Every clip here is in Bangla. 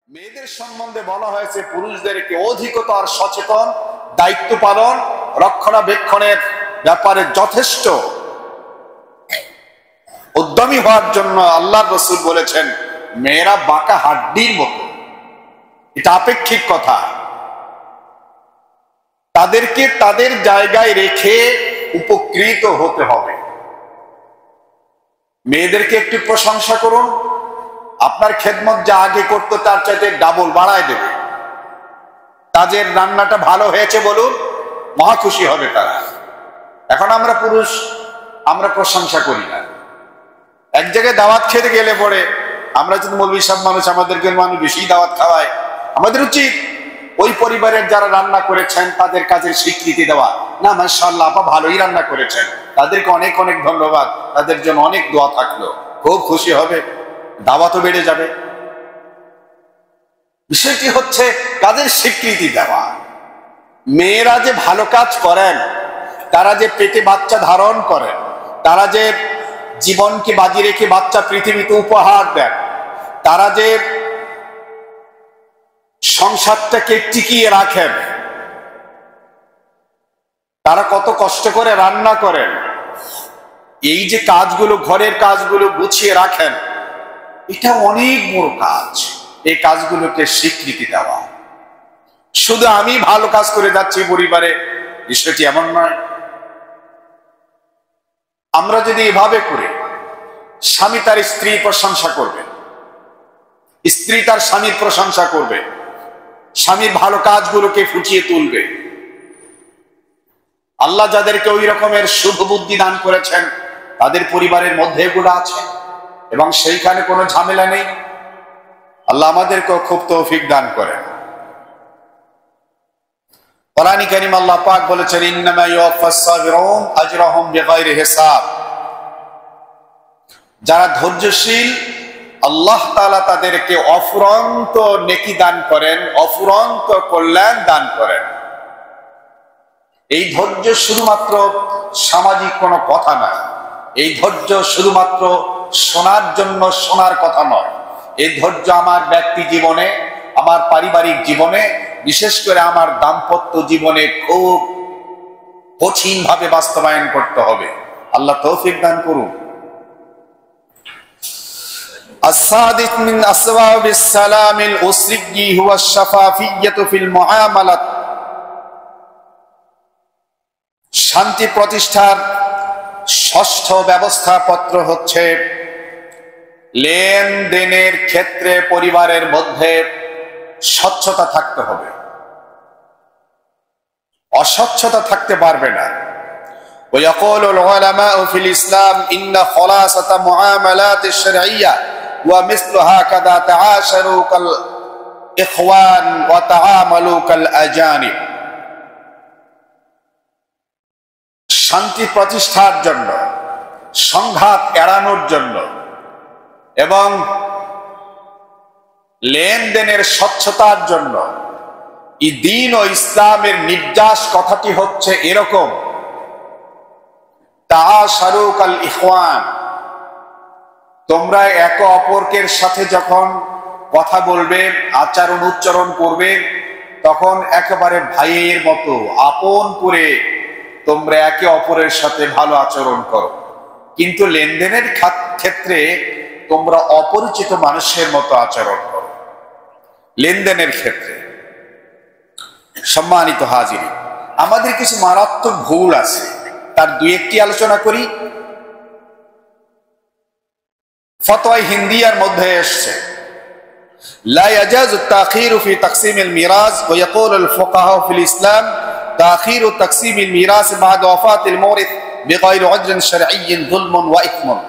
মেয়েদের সম্বন্ধে বলা হয়েছে পুরুষদেরকে অধিকতর সচেতন, দায়িত্ব পালন, রক্ষণাবেক্ষণের ব্যাপারে যথেষ্ট উদ্যমী হওয়ার জন্য আল্লাহর রাসূল বলেছেন মেয়েরা বাঁকা হাড্ডির মতো। এটা আপেক্ষিক কথা। তাদেরকে তাদের জায়গায় রেখে উপকৃত হতে হবে। মেয়েদেরকে একটু প্রশংসা করুন, আপনার খেদমত যা আগে করতো তার চাইতে ডাবল বাড়ায় দেবে। কাজের রান্নাটা ভালো হয়েছে বলুন, মহা খুশি হবে তারা। এখন আমরা পুরুষ আমরা প্রশংসা করি না। এক জায়গায় দাওয়াত খেতে গেলে পরে আমরা যদি মৌলবী সব মানুষ, আমাদেরকে মানুষ বেশি দাওয়াত খাওয়ায়, আমাদের উচিত ওই পরিবারের যারা রান্না করেছেন তাদের কাজের স্বীকৃতি দেওয়া। না মাশাআল্লাহ আপা ভালোই রান্না করেছেন, তাদেরকে অনেক অনেক ধন্যবাদ, তাদের জন্য অনেক দোয়া থাকলো, খুব খুশি হবে, দাওয়াতও বেড়ে যাবে। বিষয়টি হচ্ছে কাজের স্বীকৃতি দেওয়া। মেয়েরা যে ভালো কাজ করেন, তারা যে পেটে বাচ্চা ধারণ করেন, তারা যে জীবনকে বাজি রেখে বাচ্চা পৃথিবীতে উপহার দেন, তারা যে সংসারটাকে টিকিয়ে রাখেন, তারা কত কষ্ট করে রান্না করেন, এই যে কাজগুলো, ঘরের কাজগুলো গুছিয়ে রাখেন, এটা অনেক বড় কাজ। এই কাজগুলোকে স্বীকৃতি দেওয়া। শুধু আমি ভালো কাজ করে যাচ্ছি পরিবারে, বিষয়টি এমন নয়। আমরা যদি এভাবে করে, স্বামী তার স্ত্রী প্রশংসা করবে, স্ত্রী তার স্বামীর প্রশংসা করবে, স্বামীর ভালো কাজগুলোকে ফুটিয়ে তুলবে, আল্লাহ যাদেরকে ওই রকমের শুভ বুদ্ধি দান করেছেন তাদের পরিবারের মধ্যে এগুলো আছে এবং সেইখানে কোনো ঝামেলা নেই। আল্লাহ আমাদেরকেও খুব তৌফিক দান করেন। কোরআন কারীম আল্লাহ পাক বলেছেন ইন্নামা ইউওয়াফাস সাবিরুন আজরাহুম বিগাইরি হিসাব। যারা ধৈর্যশীল আল্লাহ তাআলা তাদেরকে অফুরন্ত নেকি দান করেন, অফুরন্ত কল্যাণ দান করেন। এই ধৈর্য শুধুমাত্র সামাজিক কোনো কথা নয়, এই ধৈর্য শুধুমাত্র শোনার জন্য শোনার কথা নয়। এই ধৈর্য আমার ব্যক্তি জীবনে, আমার পারিবারিক জীবনে, বিশেষ করে আমার দাম্পত্য জীবনে খুব কঠিন ভাবে বাস্তবায়ন করতে হবে। আল্লাহ তৌফিক দান করুন। السادس من أسباب السلام الأسري هو الشفافية في المعاملة। শান্তি প্রতিষ্ঠার ষষ্ঠ ব্যবস্থাপত্র হচ্ছে লেনদেনের ক্ষেত্রে পরিবারের মধ্যে স্বচ্ছতা থাকতে হবে, অস্বচ্ছতা থাকতে পারবে না। ويقول العلماء في الإسلام إن خلاصة معاملات الشرعية ومثل هكذا تعاشروا كالإخوان وتعاملوا كالأجانب। শান্তি প্রতিষ্ঠার জন্য, সংঘাত এড়ানোর জন্য এবং লেনদেনের স্বচ্ছতার জন্য এই দ্বীন ও ইসলামের নির্যাস কথাটি হচ্ছে এরকম, তাআশারু কাল ইখওয়ান। তোমরা একে অপরের সাথে যখন কথা বলবে, আচরণ উচ্চারণ করবে, তখন একেবারে ভাইয়ের মতো আপন করে তোমরা একে অপরের সাথে ভালো আচরণ করো। কিন্তু লেনদেনের ক্ষেত্রে তোমরা অপরিচিত মানুষের মতো আচরণ করো। লেনদেনের ক্ষেত্রে সম্মানিত হাজিরিন, আমাদের কিছু মারাত্মক ভুল আছে, তার দুই একটি আলোচনা করি। ফতোয়া হিন্দিয়ার মধ্যে এসেছে লা ইয়াজুজু তাখিরু ফি তাকসিমিল মিরাস ওয়া ইয়াকুলুল ফুকাহা ফিল ইসলাম তাখিরু তাকসিমিল মিরাস বা'দা ওয়াফাতিল মুরিস বিগাইরি উযরিন শারঈয়্যিন যুলমুন ওয়া ইথমুন।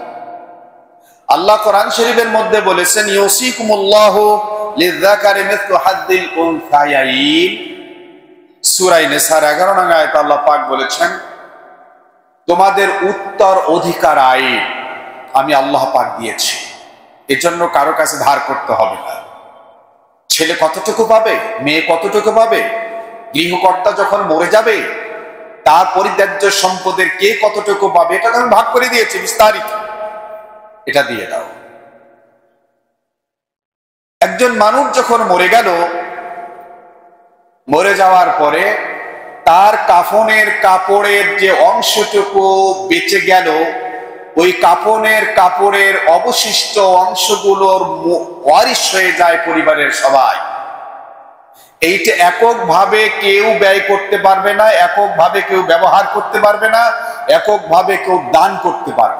আল্লাহ কোরআন শরীফের মধ্যে বলেছেন ইউসিকুমুল্লাহু লিযযাকারি মিসলু হাদ্দিল উনসায়াইন। সূরা নিসার 11 নং আয়াতে আল্লাহ পাক বলেছেন তোমাদের উত্তর অধিকার আইন আমি আল্লাহ পাক দিয়েছি, এজন্য কারো কাছে ধার করতে হবে না। ছেলে কতটুকু পাবে, মেয়ে কতটুকু পাবে, গৃহকর্তা যখন মরে যাবে তার পরিত্যাজ্য সম্পদের কে কতটুকু পাবে, এটা আমি ভাগ করে দিয়েছি বিস্তারিত, এটা দিয়ে দাও। একজন মানুষ যখন মরে গেল, মরে যাওয়ার পরে তার কাফনের কাপড়ের যে অংশটুকু বেঁচে গেল, ওই কাপড়ের অবশিষ্ট অংশগুলোর ওয়ারিশ হয়ে যায় পরিবারের সবাই। এইটা এককভাবে কেউ ব্যয় করতে পারবে না, এককভাবে কেউ ব্যবহার করতে পারবে না, এককভাবে কেউ দান করতে পারবে না।